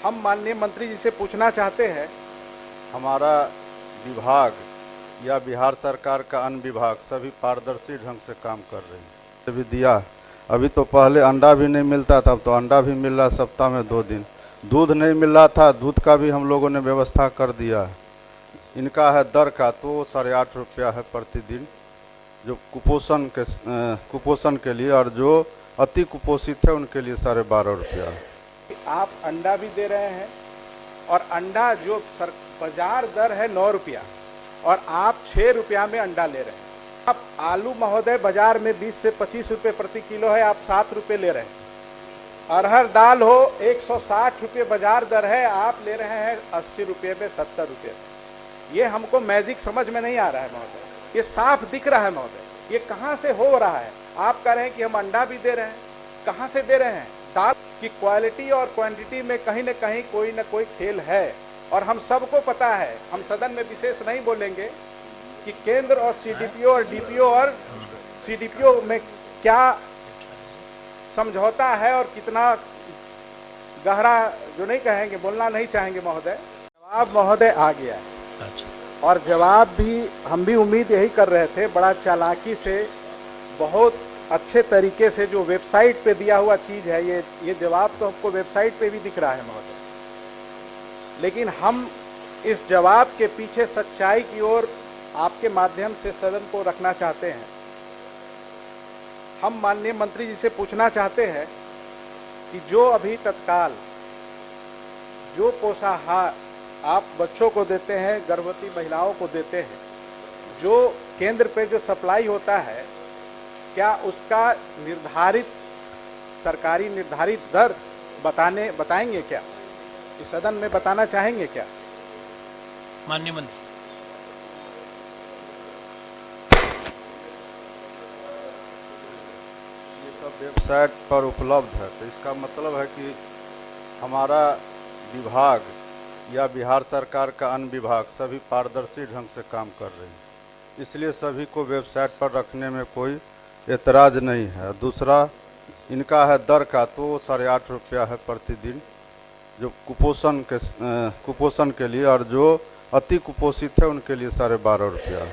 हम माननीय मंत्री जी से पूछना चाहते हैं, हमारा विभाग या बिहार सरकार का अन्य विभाग सभी पारदर्शी ढंग से काम कर रही है। भी दिया, अभी तो पहले अंडा भी नहीं मिलता था, अब तो अंडा भी मिल रहा सप्ताह में 2 दिन। दूध नहीं मिल रहा था, दूध का भी हम लोगों ने व्यवस्था कर दिया। इनका है दर का तो 8.5 रुपया है प्रतिदिन, जो कुपोषण के लिए, और जो अति कुपोषित है उनके लिए 12.5 रुपया। आप अंडा भी दे रहे हैं और अंडा जो बाजार दर है 9 रुपया और आप 6 रुपया में अंडा ले रहे हैं। आप आलू महोदय बाजार में 20 से 25 रुपये प्रति किलो है, आप 7 रुपये ले रहे हैं। अरहर दाल हो 160 रुपये बाजार दर है, आप ले रहे हैं 80 रुपये में, 70 रुपये में। ये हमको मैजिक समझ में नहीं आ रहा है महोदय, ये साफ दिख रहा है महोदय, ये कहाँ से हो रहा है। आप कह रहे हैं कि हम अंडा भी दे रहे हैं, कहाँ से दे रहे हैं। दाल की क्वालिटी और क्वांटिटी में कहीं न कहीं कोई न कोई खेल है, और हम सबको पता है। हम सदन में विशेष नहीं बोलेंगे कि केंद्र और सीडीपीओ और डीपीओ और सीडीपीओ में क्या समझौता है और कितना गहरा, जो नहीं कहेंगे, बोलना नहीं चाहेंगे महोदय। जवाब महोदय आ गया है, और जवाब भी हम भी उम्मीद यही कर रहे थे, बड़ा चालाकी से, बहुत अच्छे तरीके से, जो वेबसाइट पे दिया हुआ चीज़ है, ये जवाब तो हमको वेबसाइट पे भी दिख रहा है महोदय, लेकिन हम इस जवाब के पीछे सच्चाई की ओर आपके माध्यम से सदन को रखना चाहते हैं। हम माननीय मंत्री जी से पूछना चाहते हैं कि जो अभी तत्काल जो पोषाहार आप बच्चों को देते हैं, गर्भवती महिलाओं को देते हैं, जो केंद्र पे जो सप्लाई होता है, क्या उसका निर्धारित सरकारी निर्धारित दर बताएंगे क्या? इस सदन में बताना चाहेंगे क्या माननीय मंत्री? ये सब वेबसाइट पर उपलब्ध है, तो इसका मतलब है कि हमारा विभाग या बिहार सरकार का अन्य विभाग सभी पारदर्शी ढंग से काम कर रही है, इसलिए सभी को वेबसाइट पर रखने में कोई एतराज़ नहीं है। दूसरा, इनका है दर का तो 8.5 रुपया है प्रतिदिन, जो कुपोषण के लिए, और जो अति कुपोषित है उनके लिए 12.5 रुपया।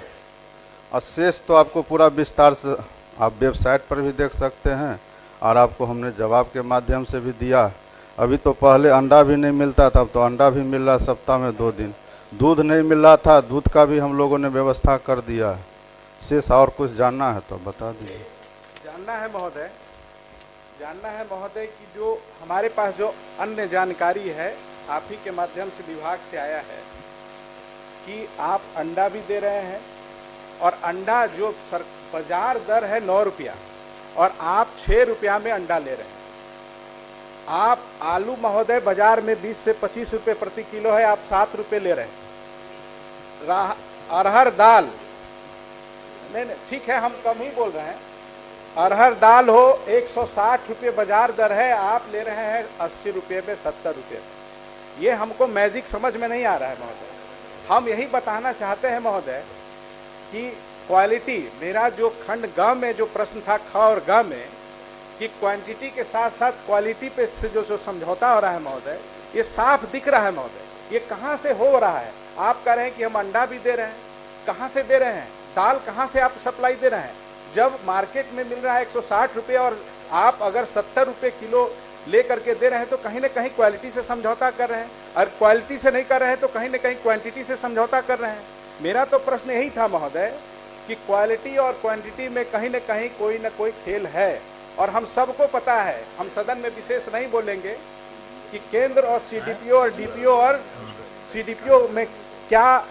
और शेष तो आपको पूरा विस्तार से आप वेबसाइट पर भी देख सकते हैं, और आपको हमने जवाब के माध्यम से भी दिया। अभी तो पहले अंडा भी नहीं मिलता था, अब तो अंडा भी मिल रहा सप्ताह में 2 दिन। दूध नहीं मिल रहा था, दूध का भी हम लोगों ने व्यवस्था कर दिया। शेष और कुछ जानना है तो बता दीजिए। जानना है महोदय कि जो हमारे पास जो अन्य जानकारी है, आप ही के माध्यम से विभाग से आया है कि आप अंडा भी दे रहे हैं, और अंडा जो बाजार दर है 9 रुपया और आप 6 रुपया में अंडा ले रहे हैं। आप आलू महोदय बाजार में 20 से 25 रुपये प्रति किलो है, आप 7 रुपये ले रहे हैं। अरहर दाल, नहीं ठीक है, हम कम ही बोल रहे हैं। अरहर दाल हो 160 रुपये बाजार दर है, आप ले रहे हैं 80 रुपये में, 70 रुपये में। ये हमको मैजिक समझ में नहीं आ रहा है महोदय। हम यही बताना चाहते हैं महोदय कि क्वालिटी, मेरा जो खंड ग में जो प्रश्न था, ख और ग में, कि क्वांटिटी के साथ साथ क्वालिटी पे से जो समझौता हो रहा है महोदय, ये साफ दिख रहा है महोदय, ये कहाँ से हो रहा है। आप कह रहे हैं कि हम अंडा भी दे रहे हैं, कहाँ से दे रहे हैं। दाल कहाँ से आप सप्लाई दे रहे हैं, जब मार्केट में मिल रहा है 160 रुपये और आप अगर 70 रुपये किलो ले करके दे रहे हैं, तो कहीं ना कहीं क्वालिटी से समझौता कर रहे हैं, और क्वालिटी से नहीं कर रहे हैं तो कहीं ना कहीं क्वांटिटी से समझौता कर रहे हैं। मेरा तो प्रश्न यही था महोदय कि क्वालिटी और क्वांटिटी में कहीं ना कहीं कोई ना कोई खेल है, और हम सबको पता है। हम सदन में विशेष नहीं बोलेंगे कि केंद्र और सीडीपीओ और डीपीओ और सीडीपीओ में क्या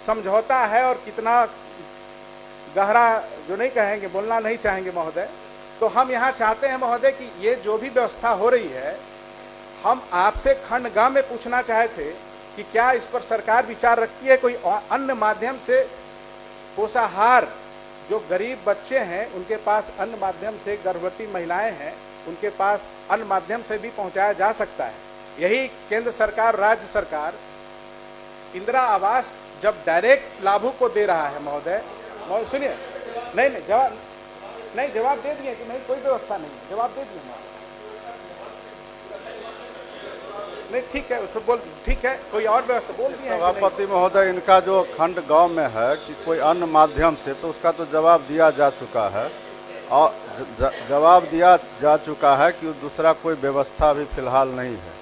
समझौता है और कितना गहरा, जो नहीं कहेंगे, बोलना नहीं चाहेंगे महोदय। तो हम यहाँ चाहते हैं महोदय कि ये जो भी व्यवस्था हो रही है, हम आपसे खंड ग में पूछना चाहे थे कि क्या इस पर सरकार विचार रखती है, कोई अन्य माध्यम से पोषाहार, जो गरीब बच्चे हैं उनके पास अन्य माध्यम से, गर्भवती महिलाएं हैं उनके पास अन्य माध्यम से भी पहुंचाया जा सकता है। यही केंद्र सरकार, राज्य सरकार इंदिरा आवास जब डायरेक्ट लाभुक को दे रहा है महोदय, सुनिए, नहीं जवाब दे दिए कि नहीं, कोई व्यवस्था नहीं, जवाब दे दिए। नहीं ठीक है, उसको बोल, ठीक है, कोई और व्यवस्था बोल दिए हैं कि नहीं? सभापति महोदय, इनका जो खंड गांव में है कि कोई अन्य माध्यम से, तो उसका तो जवाब दिया जा चुका है और जवाब दिया जा चुका है कि दूसरा कोई व्यवस्था अभी फिलहाल नहीं है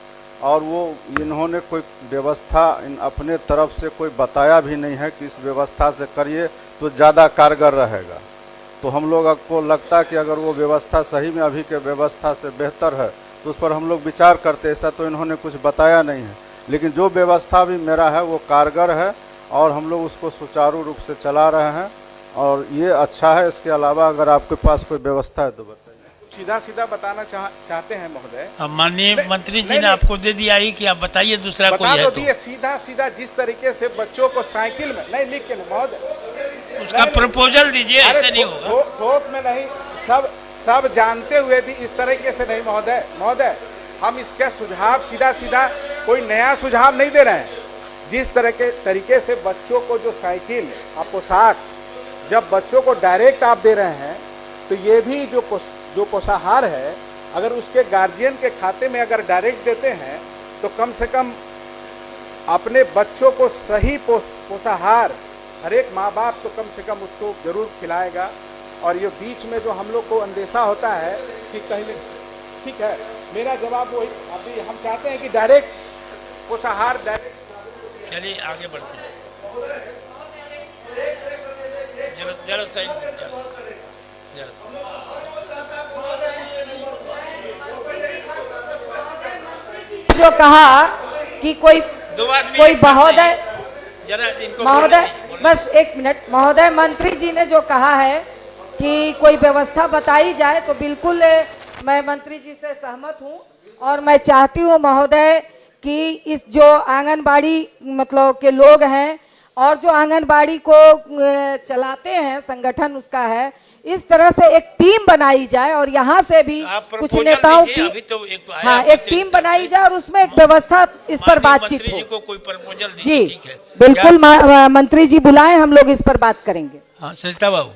और वो इन्होंने कोई व्यवस्था अपने तरफ से कोई बताया भी नहीं है कि इस व्यवस्था से करिए तो ज़्यादा कारगर रहेगा। तो हम लोग को लगता है कि अगर वो व्यवस्था सही में अभी के व्यवस्था से बेहतर है तो उस पर हम लोग विचार करते। ऐसा तो इन्होंने कुछ बताया नहीं है, लेकिन जो व्यवस्था भी मेरा है वो कारगर है और हम लोग उसको सुचारू रूप से चला रहे हैं और ये अच्छा है। इसके अलावा अगर आपके पास कोई व्यवस्था है तो बताइए। सीधा सीधा बताना चाहते हैं महोदय। अब माननीय मंत्री जी ने आपको दे दिया ही कि आप बताइए दूसरा कोई बता है दो तो। दिए, सीधा सीधा जिस तरीके से बच्चों को साइकिल में नहीं लिख के नहीं महोदय, उसका प्रपोजल दीजिए, ऐसे नहीं होगा। थोक में नहीं, सब जानते हुए भी इस तरीके से नहीं महोदय, हम इसका सुझाव सीधा सीधा कोई नया सुझाव नहीं दे रहे हैं। जिस तरह के तरीके से बच्चों को जो साइकिल और पोशाक, जब बच्चों को डायरेक्ट आप दे रहे हैं तो ये भी जो पोषाहार है, अगर उसके गार्जियन के खाते में अगर डायरेक्ट देते हैं तो कम से कम अपने बच्चों को सही पोषाहार हर एक माँ बाप तो कम से कम उसको जरूर खिलाएगा। और ये बीच में जो हम लोग को अंदेशा होता है कि कहीं, ठीक है, मेरा जवाब वही, अभी हम चाहते हैं कि डायरेक्ट पोषाहार डायरेक्ट। चलिए आगे बढ़ते हैं। जरा साइड जो कहा कि कोई महोदय, महोदय बस एक मिनट, महोदय मंत्री जी ने जो कहा है कि कोई व्यवस्था बताई जाए तो बिल्कुल मैं मंत्री जी से सहमत हूं और मैं चाहती हूं महोदय कि इस जो आंगनबाड़ी मतलब के लोग हैं और जो आंगनबाड़ी को चलाते हैं, संगठन उसका है, इस तरह से एक टीम बनाई जाए और यहाँ से भी कुछ नेताओं की एक टीम बनाई जाए और उसमें एक व्यवस्था इस पर बातचीत हो। कोई प्रपोजल जी बिल्कुल, मंत्री जी बुलाएं, हम लोग इस पर बात करेंगे। हाँ सरिता बाबू।